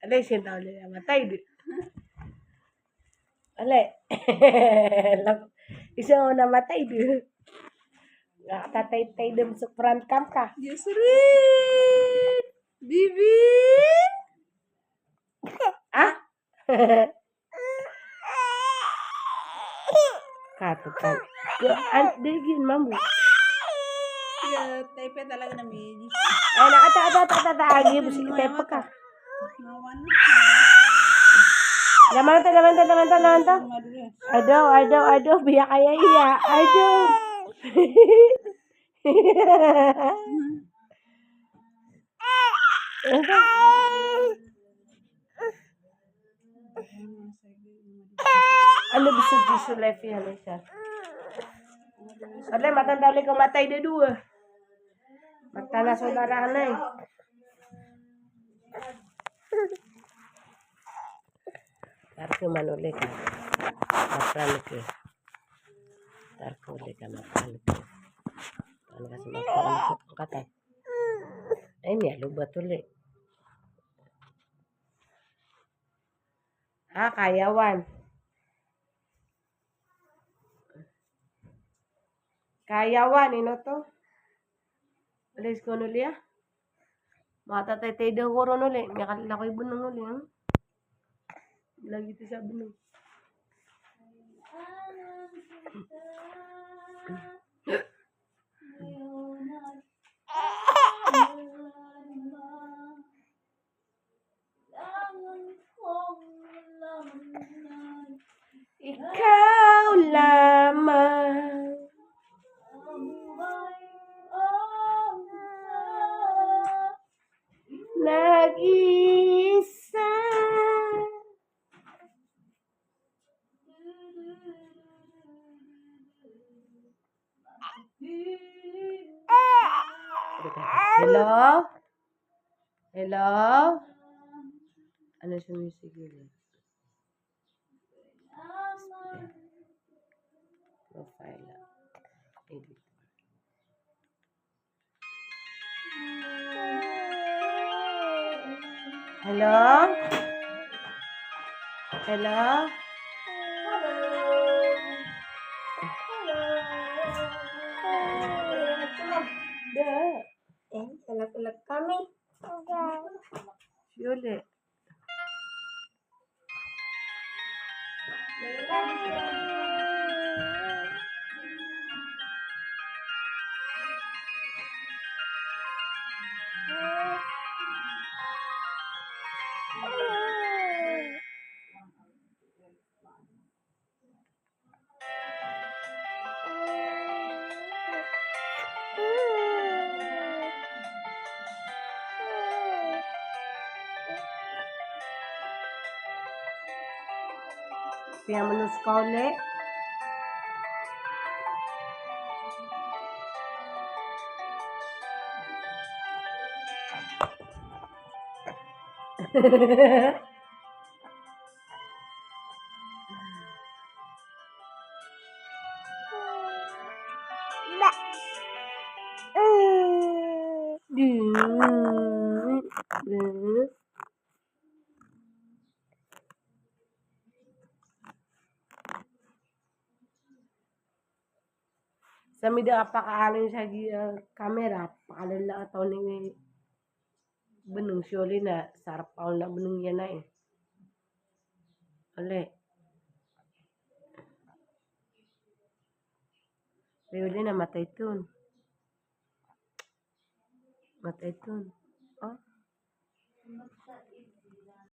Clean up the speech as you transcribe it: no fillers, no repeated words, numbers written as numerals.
Alay, sinta ulit namatay. Alay. Isa mo namatay. Nakatatay-tay dun sa front cam ka. Yes, rin! Bibi! Ah? Katutan. Digin, mamu. Kaya, type talaga na medyo. Ay, nakataagi mo si Tepa ka. Nawan. Naman to. Ado, biya kaya iya. Ado. Ano bisa Jisu life yan siya? Alay, matanda ulit kung matay na dua. Mata na saudara na eh. Tarko man ulit ka. Mapranik eh. Tarko ulit ka mapranik eh. Ano kasi mapranik ang katay? Ay, niya, lubat ulit. Ah, kayawan. Kayawan, ino to? Alis ko nuli ah. Matatatay daw ko ron uli. Nakalala ko yung bunong uli. Huh? Lagi ito sa bunong. Ikaw lamang. Nag-isa. Hello? Hello? Ano siya music yun? Profile. Edit. Hello? Hello? Tulog kami. Yuli. Piamanus ka ulit. Sa mida apakaalin sa kamera, pakaalin lang ataw ni benung syoli na sarap paul na benung yan na eh. Ole. Syoli na matay tun. Matay tun. Oh.